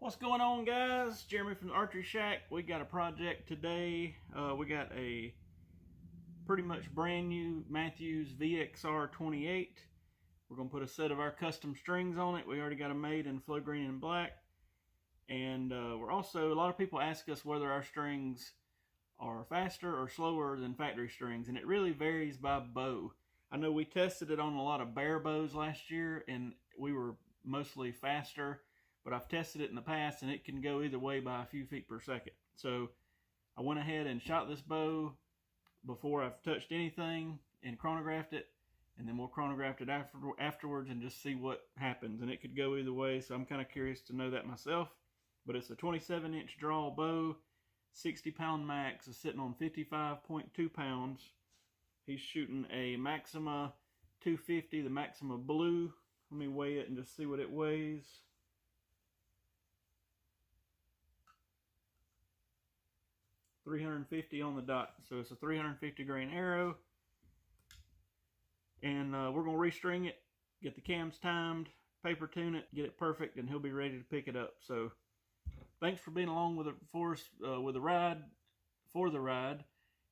What's going on, guys? Jeremy from the Archeryshack. We got a project today. We got a pretty much brand new Mathews VXR 28. We're going to put a set of our custom strings on it. We already got them made in flow green and black. And we're also, a lot of people ask us whether our strings are faster or slower than factory strings, and it really varies by bow. I know we tested it on a lot of bare bows last year, and we were mostly faster. But I've tested it in the past and it can go either way by a few feet per second. So I went ahead and shot this bow before I've touched anything and chronographed it, and then we'll chronograph it afterwards and just see what happens. And it could go either way, so I'm kind of curious to know that myself. But it's a 27-inch draw bow, 60-pound max, is sitting on 55.2 pounds. He's shooting a Maxima 250, the Maxima Blue. Let me weigh it and just see what it weighs. .350 on the dot, so it's a 350 grain arrow, and we're going to restring it, get the cams timed, paper tune it, get it perfect, and he'll be ready to pick it up. So thanks for being along with it for us for the ride.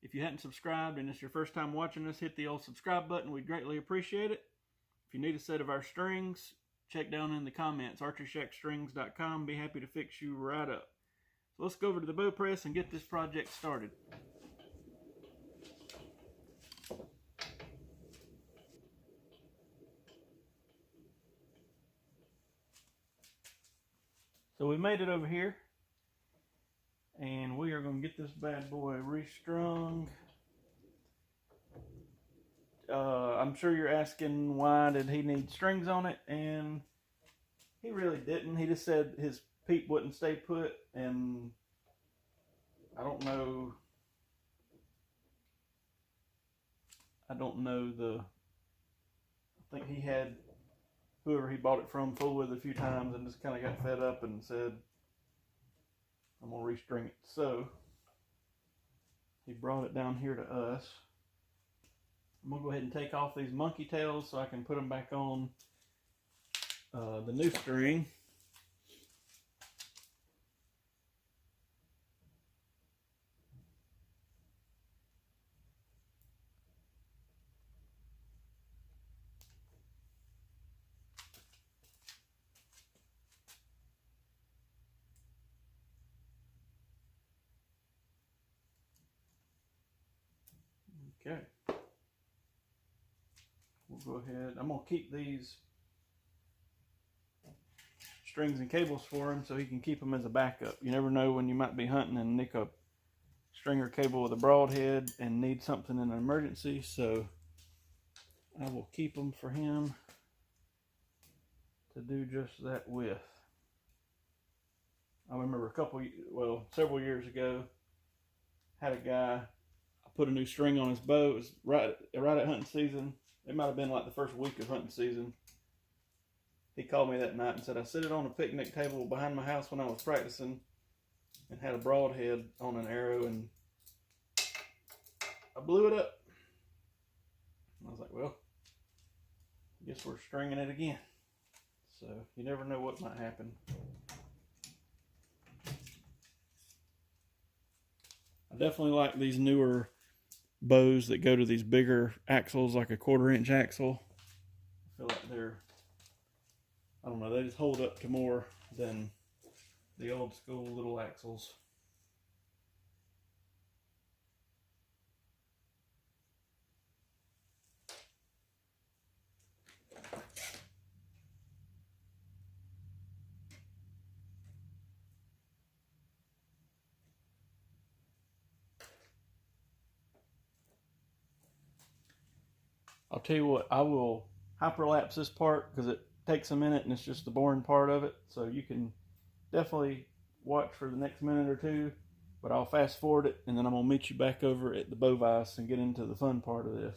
If you hadn't subscribed and it's your first time watching us, hit the old subscribe button. We'd greatly appreciate it. If you need a set of our strings, check down in the comments, archeryshackstrings.com. Be happy to fix you right up. So let's go over to the bow press and get this project started. So we made it over here, and we are going to get this bad boy restrung. I'm sure you're asking why did he need strings on it, and he really didn't. He just said his Peep wouldn't stay put, and I don't know I think he had whoever he bought it from fool with a few times and just kind of got fed up and said, I'm gonna restring it. So he brought it down here to us. I'm gonna go ahead and take off these monkey tails so I can put them back on the new string. Okay, we'll go ahead. I'm going to keep these strings and cables for him so he can keep them as a backup. You never know when you might be hunting and nick a string or cable with a broadhead and need something in an emergency, so I will keep them for him to do just that with. I remember several years ago, had a guy put a new string on his bow. It was right at hunting season. It might have been like the first week of hunting season. He called me that night and said, I set it on a picnic table behind my house when I was practicing and had a broadhead on an arrow, and I blew it up. I was like, well, I guess we're stringing it again. So you never know what might happen. I definitely like these newer bows that go to these bigger axles, like a 1/4-inch axle. I feel like they're, I don't know, they just hold up to more than the old school little axles. I'll tell you what, I will hyperlapse this part because it takes a minute and it's just the boring part of it. So you can definitely watch for the next minute or two, but I'll fast forward it and then I'm going to meet you back over at the bow vise and get into the fun part of this.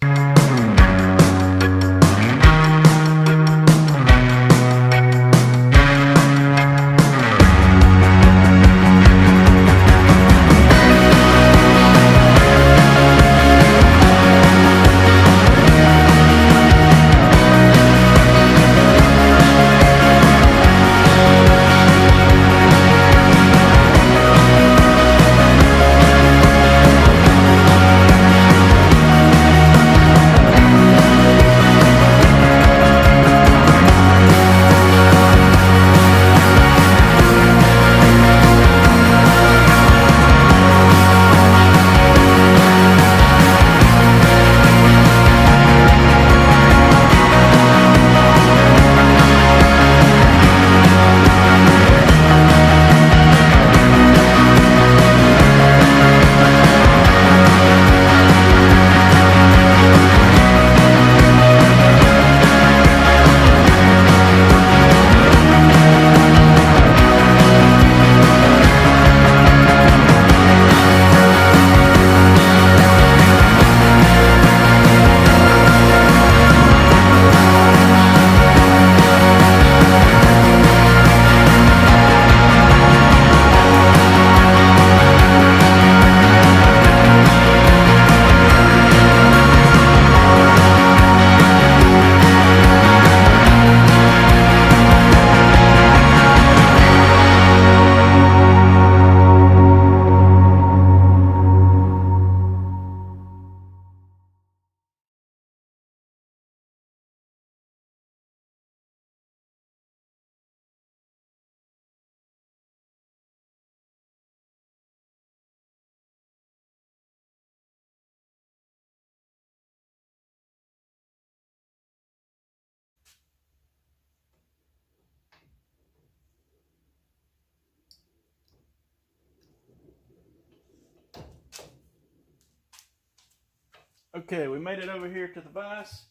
Okay, we made it over here to the vise.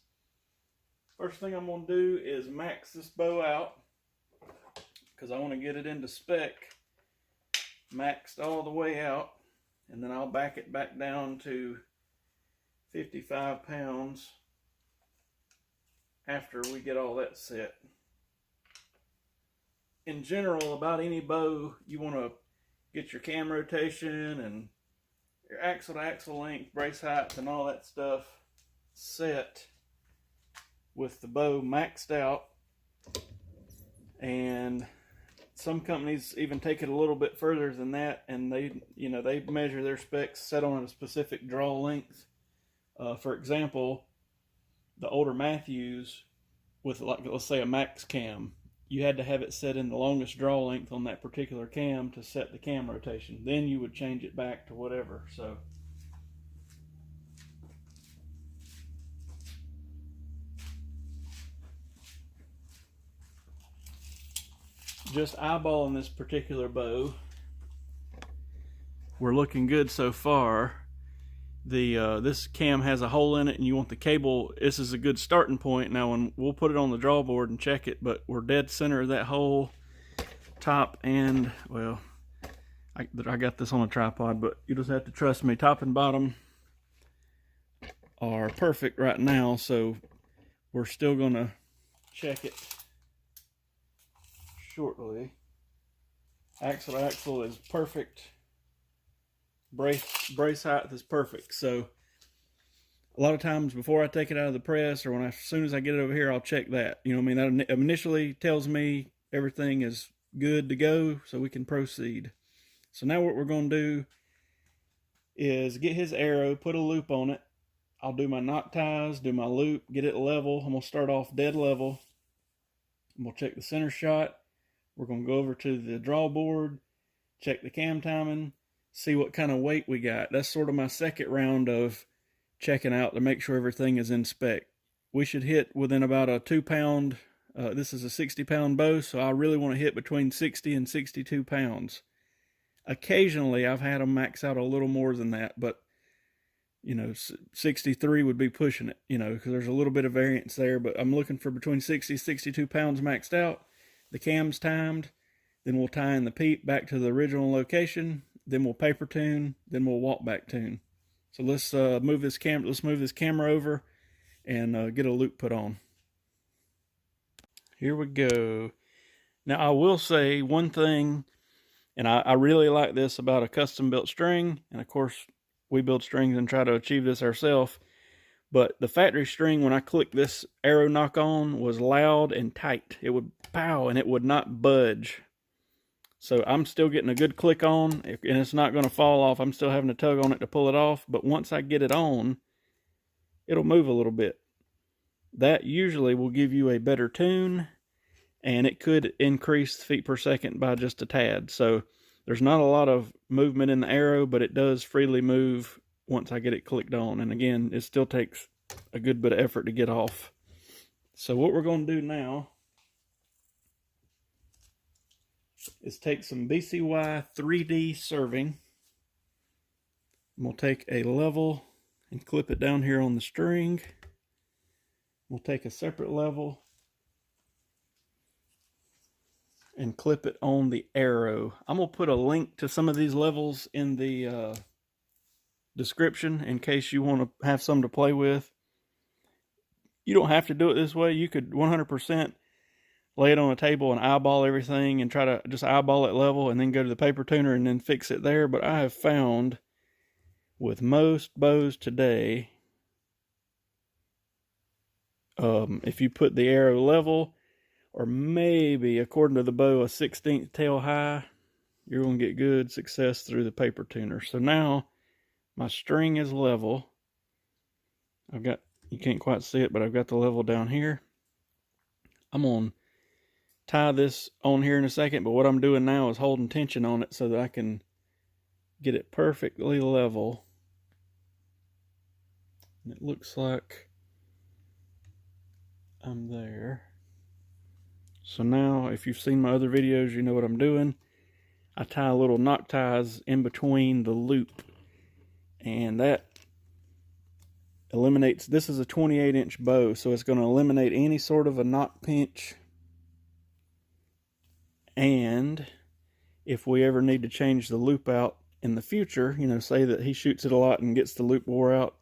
First thing I'm going to do is max this bow out because I want to get it into spec, maxed all the way out, and then I'll back it back down to 55 pounds after we get all that set. In general, about any bow, you want to get your cam rotation and your axle to axle length, brace height, and all that stuff set with the bow maxed out. And some companies even take it a little bit further than that, and they measure their specs set on a specific draw length. For example, the older Mathews with, like, let's say a max cam, you had to have it set in the longest draw length on that particular cam to set the cam rotation. Then you would change it back to whatever. So just eyeballing this particular bow, we're looking good so far. This cam has a hole in it, and you want the cable. This is a good starting point. Now, when we'll put it on the draw board and check it, but we're dead center of that hole, top and, well, I got this on a tripod, but you just have to trust me. Top and bottom are perfect right now, so we're still gonna check it shortly. Axle to axle is perfect. Brace height is perfect. So a lot of times before I take it out of the press, or as soon as I get it over here, I'll check that. You know what I mean? That initially tells me everything is good to go, so we can proceed. So now what we're going to do is get his arrow, put a loop on it. I'll do my knot ties, do my loop, get it level. I'm going to start off dead level. We'll check the center shot. We're going to go over to the draw board, check the cam timing, see what kind of weight we got. That's sort of my second round of checking out to make sure everything is in spec. We should hit within about a 2 pound, this is a 60 pound bow, so I really want to hit between 60 and 62 pounds. Occasionally I've had them max out a little more than that, but 63 would be pushing it, because there's a little bit of variance there, but I'm looking for between 60 and 62 pounds maxed out. The cam's timed, then we'll tie in the Peep back to the original location, then we'll paper tune, then we'll walk back tune. So let's move this camera over and get a loop put on. Here we go. Now I will say one thing, and I really like this about a custom built string, and of course we build strings and try to achieve this ourselves, but the factory string, when I clicked this arrow knock on, was loud and tight. It would pow and it would not budge. So I'm still getting a good click on, and it's not going to fall off. I'm still having to tug on it to pull it off, but once I get it on, it'll move a little bit. That usually will give you a better tune, and it could increase the feet per second by just a tad. So there's not a lot of movement in the arrow, but it does freely move once I get it clicked on. And again, it still takes a good bit of effort to get off. So what we're going to do now is take some BCY 3D serving. We'll take a level and clip it down here on the string. We'll take a separate level and clip it on the arrow. I'm going to put a link to some of these levels in the description in case you want to have some to play with. You don't have to do it this way. You could 100% lay it on a table and eyeball everything and try to just eyeball it level and then go to the paper tuner and then fix it there. But I have found with most bows today, if you put the arrow level, or maybe, according to the bow, a 1/16 tail high, you're going to get good success through the paper tuner. So now my string is level. I've got, you can't quite see it, but I've got the level down here. I'm going to tie this on here in a second, but what I'm doing now is holding tension on it so that I can get it perfectly level. And it looks like I'm there. So now, if you've seen my other videos, you know what I'm doing. I tie little knock ties in between the loop, and that eliminates, this is a 28-inch bow, so it's going to eliminate any sort of a knock pinch. And if we ever need to change the loop out in the future, you know, say that he shoots it a lot and gets the loop wore out,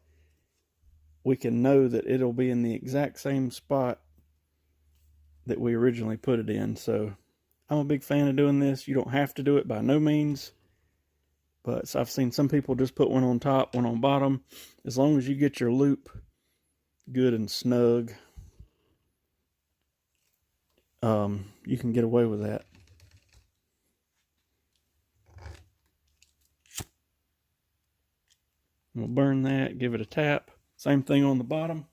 we can know that it'll be in the exact same spot that we originally put it in. So I'm a big fan of doing this. You don't have to do it by no means, but I've seen some people just put one on top, one on bottom. As long as you get your loop good and snug, you can get away with that. We'll burn that, give it a tap. Same thing on the bottom.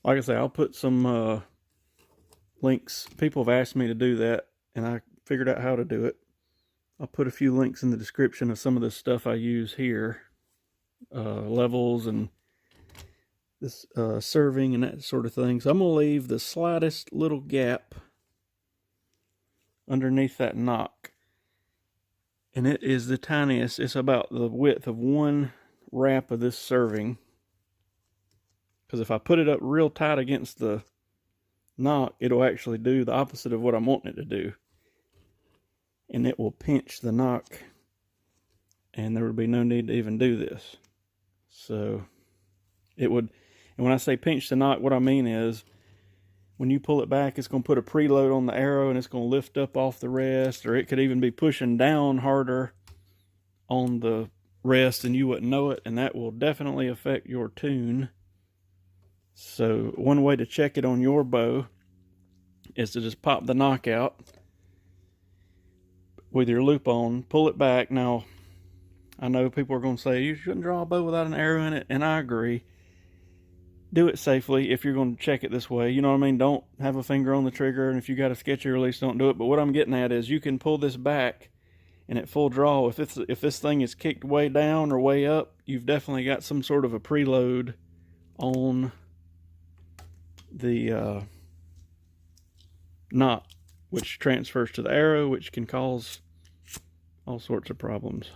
Like I say, I'll put some links. People have asked me to do that, and I figured out how to do it. I'll put a few links in the description of some of the stuff I use here. Levels and this serving and that sort of thing. So I'm going to leave the slightest little gap underneath that knock. And it is the tiniest. It's about the width of one wrap of this serving. Because if I put it up real tight against the knock, it'll actually do the opposite of what I'm wanting it to do. And it will pinch the knock. And there would be no need to even do this. So it would, and when I say pinch the knock, what I mean is when you pull it back, it's going to put a preload on the arrow and it's going to lift up off the rest, or it could even be pushing down harder on the rest and you wouldn't know it, and that will definitely affect your tune. So one way to check it on your bow is to just pop the knock out with your loop on, pull it back. Now, I know people are going to say you shouldn't draw a bow without an arrow in it, and I agree. Do it safely if you're going to check it this way. You know what I mean? Don't have a finger on the trigger, and if you got a sketchy release, don't do it. But what I'm getting at is you can pull this back, and at full draw, if this thing is kicked way down or way up, you've definitely got some sort of a preload on the knot, which transfers to the arrow, which can cause all sorts of problems.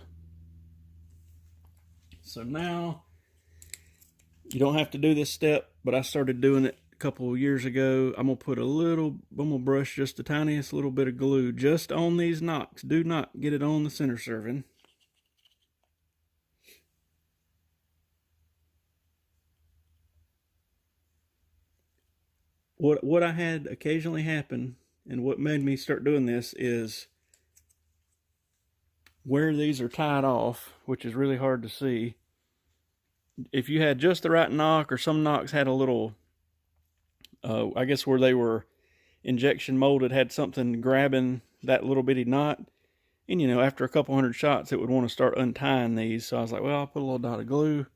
So now, you don't have to do this step, but I started doing it a couple of years ago. I'm going to brush just the tiniest little bit of glue just on these knocks. Do not get it on the center serving. What I had occasionally happen, and what made me start doing this, is where these are tied off, which is really hard to see. If you had just the right knock, or some knocks had a little, I guess where they were injection molded, had something grabbing that little bitty knot. And you know, after a couple hundred shots, it would want to start untying these. So I was like, well, I'll put a little dot of glue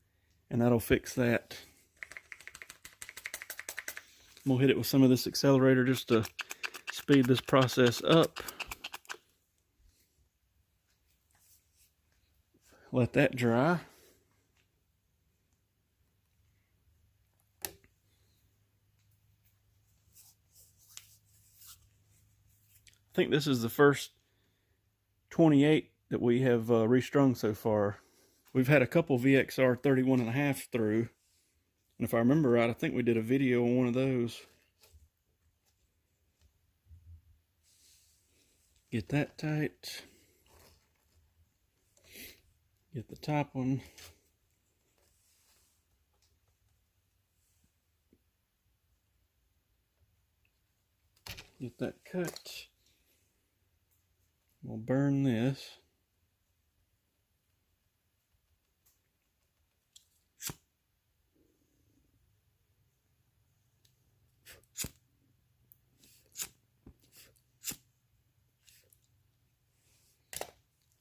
and that'll fix that. I'm going to hit it with some of this accelerator just to speed this process up. Let that dry. I think this is the first 28 that we have restrung so far. We've had a couple VXR 31.5 through. And if I remember right, I think we did a video on one of those. Get that tight. Get the top one. Get that cut. We'll burn this.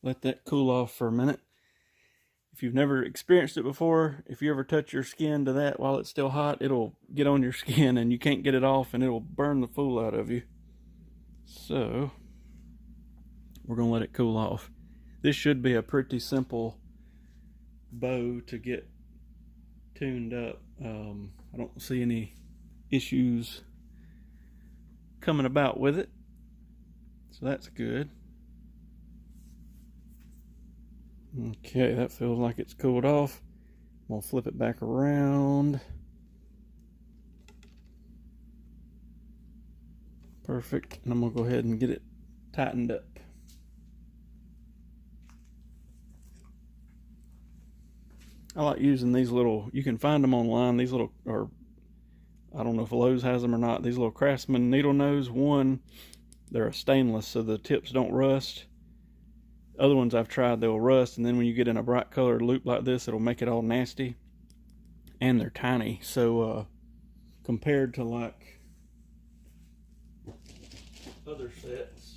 Let that cool off for a minute. If you've never experienced it before, if you ever touch your skin to that while it's still hot, it'll get on your skin and you can't get it off, and it'll burn the fool out of you. So we're going to let it cool off. This should be a pretty simple bow to get tuned up. I don't see any issues coming about with it, so that's good. Okay, that feels like it's cooled off. I'm gonna flip it back around. Perfect, and I'm gonna go ahead and get it tightened up. I like using these little, you can find them online, these little, or I don't know if Lowe's has them or not, these little Craftsman needle nose. One, they're a stainless so the tips don't rust. Other ones I've tried, they'll rust, and then when you get in a bright colored loop like this, it'll make it all nasty. And they're tiny, so compared to like other sets,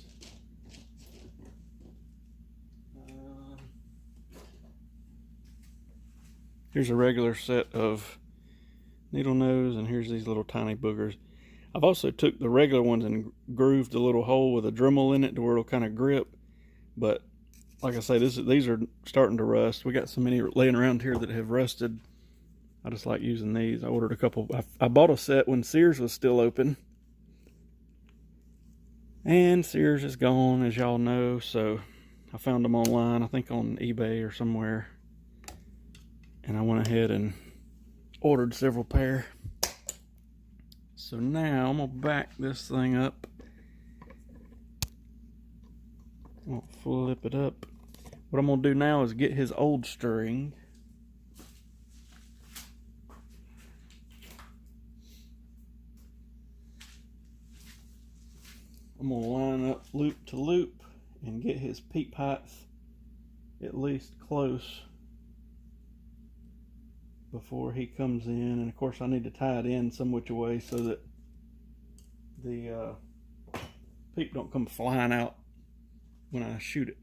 here's a regular set of needle nose, and here's these little tiny boogers. I've also took the regular ones and grooved a little hole with a Dremel in it to where it'll kind of grip, but like I say, these are starting to rust. We got so many laying around here that have rusted. I just like using these. I ordered a couple. I bought a set when Sears was still open, and Sears is gone, as y'all know, so I found them online, I think on eBay or somewhere, and I went ahead and ordered several pair. So now I'm gonna back this thing up. I'm gonna flip it up. What I'm gonna do now is get his old string. I'm gonna line up loop to loop and get his peep height at least close before he comes in. And of course I need to tie it in some which way so that the peep don't come flying out when I shoot it.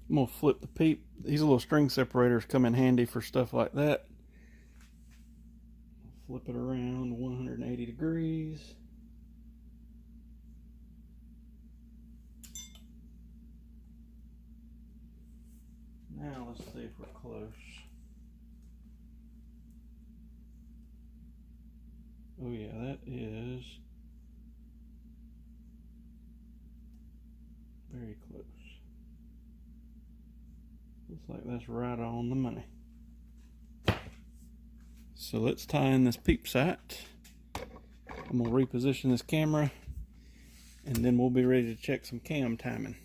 I'm gonna flip the peep. These little string separators come in handy for stuff like that. Flip it around 180 degrees. Now let's see if we're close. Oh yeah, that is very close. Looks like that's right on the money. So let's tie in this peep sight. I'm gonna reposition this camera and then we'll be ready to check some cam timing.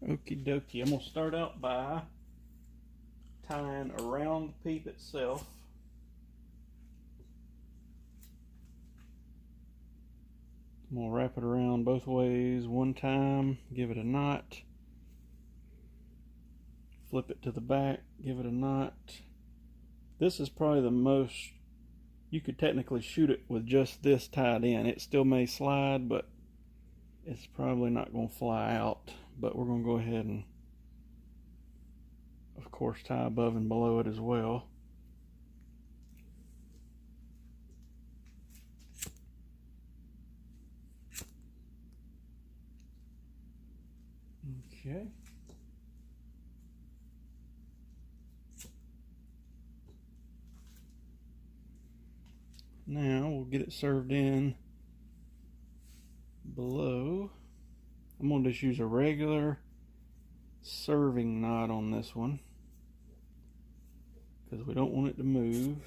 Okie dokie, I'm gonna start out by tying around the peep itself. I'm gonna wrap it around both ways one time, give it a knot, flip it to the back, give it a knot. This is probably the most, you could technically shoot it with just this tied in. It still may slide, but it's probably not going to fly out. But we're going to go ahead and, of course, tie above and below it as well. Okay. Now we'll get it served in below. I'm going to just use a regular serving knot on this one because we don't want it to move.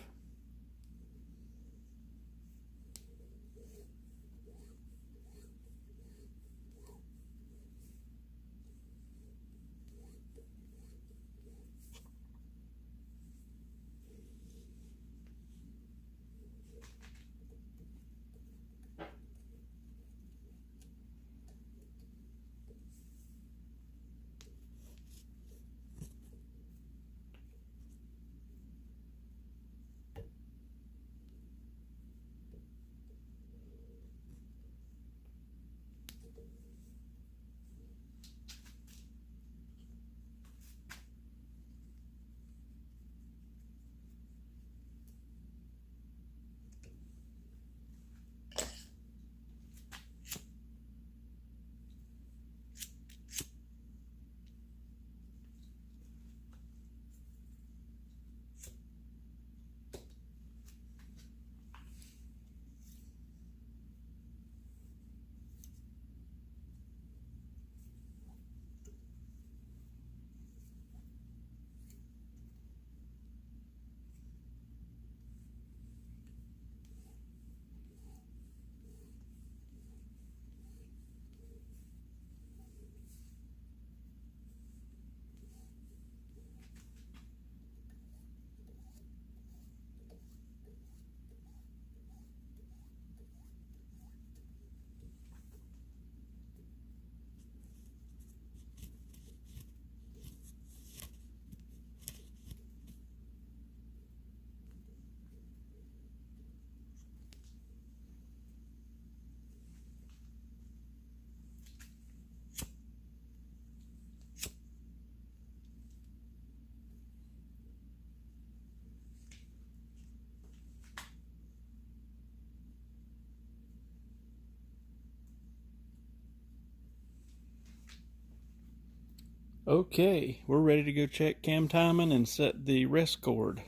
Okay, we're ready to go check cam timing and set the rest cord.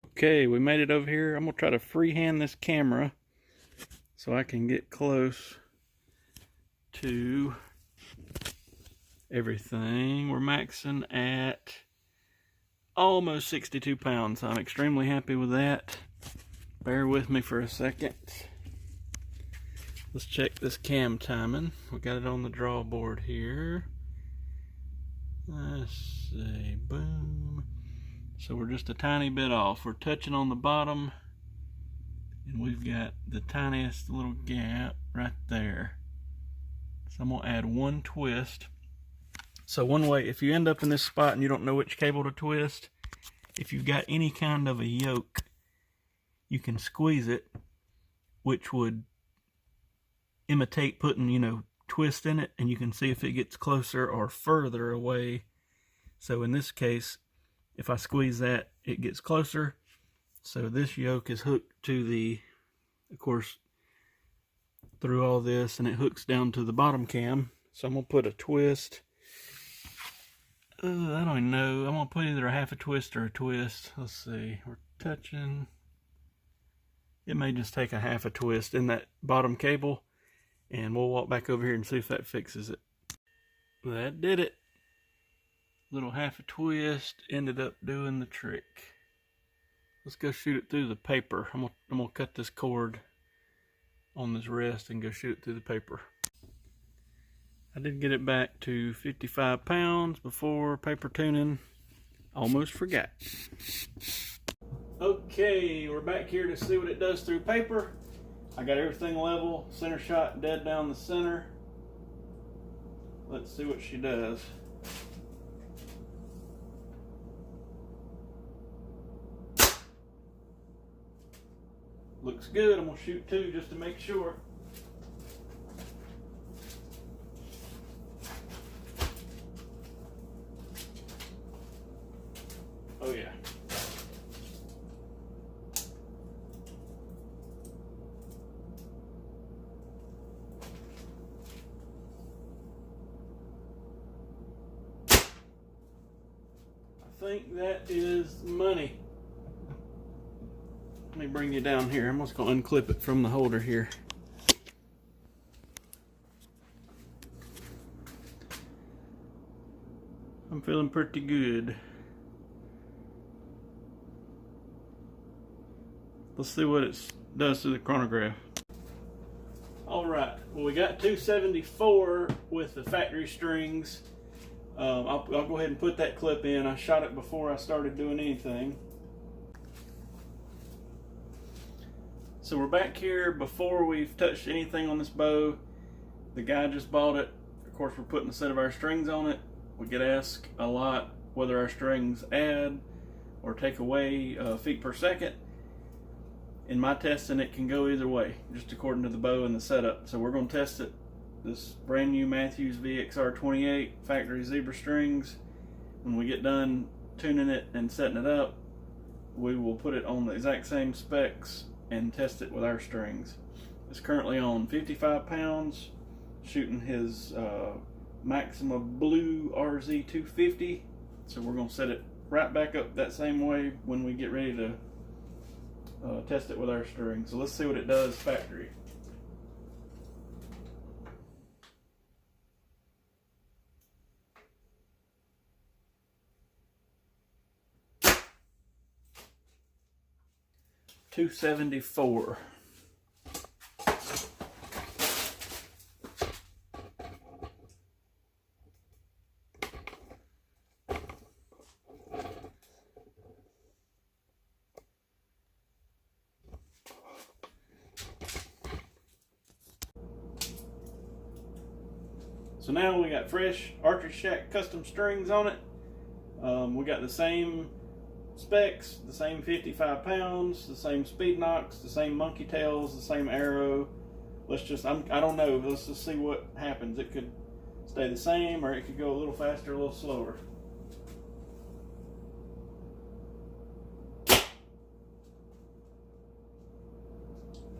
Okay, we made it over here. I'm gonna try to freehand this camera so I can get close to everything. We're maxing at almost 62 pounds. I'm extremely happy with that. Bear with me for a second. Let's check this cam timing. We got it on the draw board here. Let's see, boom. So we're just a tiny bit off. We're touching on the bottom, and we've got the tiniest little gap right there. So I'm gonna add one twist. So one way, if you end up in this spot and you don't know which cable to twist, if you've got any kind of a yoke, you can squeeze it, which would imitate putting, twist in it, and you can see if it gets closer or further away. So in this case, if I squeeze that, it gets closer. So this yoke is hooked to the, of course, through all this, and it hooks down to the bottom cam. So I'm gonna put a twist. I don't even know. I'm gonna put either a half a twist or a twist. Let's see. We're touching. It may just take a half a twist in that bottom cable, and we'll walk back over here and see if that fixes it. That did it. Little half a twist ended up doing the trick. Let's go shoot it through the paper. I'm gonna cut this cord on this rest and go shoot it through the paper. I did get it back to 55 pounds before paper tuning. Almost forgot. Okay, we're back here to see what it does through paper. I got everything level, center shot dead down the center. Let's see what she does. Looks good. I'm gonna shoot two just to make sure. Oh yeah. I think that is money. Let me bring you down here. I'm just going to unclip it from the holder here. I'm feeling pretty good. Let's see what it does to the chronograph. Alright, well, we got 274 with the factory strings. I'll go ahead and put that clip in. I shot it before I started doing anything. So we're back here before we've touched anything on this bow. The guy just bought it. Of course, we're putting a set of our strings on it. We get asked a lot whether our strings add or take away feet per second. In my testing, it can go either way, just according to the bow and the setup. So we're going to test it. This brand new Mathews VXR 28 factory zebra strings. When we get done tuning it and setting it up, we will put it on the exact same specs and test it with our strings. It's currently on 55 pounds, shooting his Maxima Blue RZ 250. So we're going to set it right back up that same way when we get ready to test it with our strings. So let's see what it does factory. $274. So now we got fresh Archeryshack custom strings on it. We got the same specs, the same 55 pounds, the same speed knocks, the same monkey tails, the same arrow. Let's just, I don't know, let's just see what happens. It could stay the same or it could go a little faster, a little slower.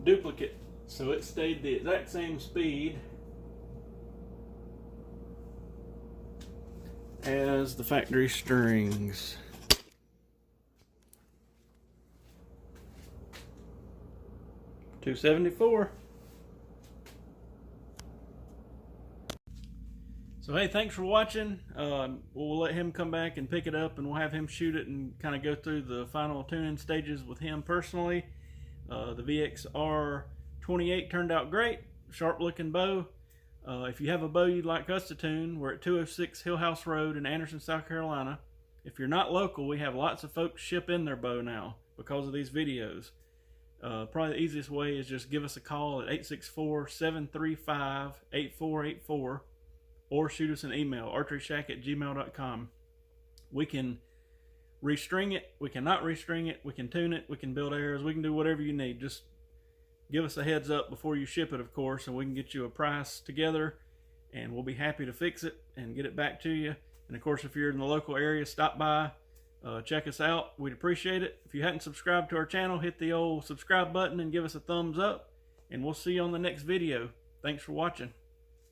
Duplicate, so it stayed the exact same speed. as the factory strings. $274. So hey, thanks for watching. We'll let him come back and pick it up, and we'll have him shoot it and kind of go through the final tuning stages with him personally. The VXR 28 turned out great. Sharp looking bow. If you have a bow you'd like us to tune, we're at 206 Hill House Road in Anderson, South Carolina. If you're not local, we have lots of folks ship in their bow now because of these videos. Probably the easiest way is just give us a call at 864-735-8484 or shoot us an email, archeryshack@gmail.com. We can restring it, we can not restring it, we can tune it, we can build arrows, we can do whatever you need. Just give us a heads up before you ship it, of course, and we can get you a price together, and we'll be happy to fix it and get it back to you. And of course, if you're in the local area, stop by, check us out. We'd appreciate it. If you hadn't subscribed to our channel, hit the old subscribe button and give us a thumbs up, and we'll see you on the next video. Thanks for watching.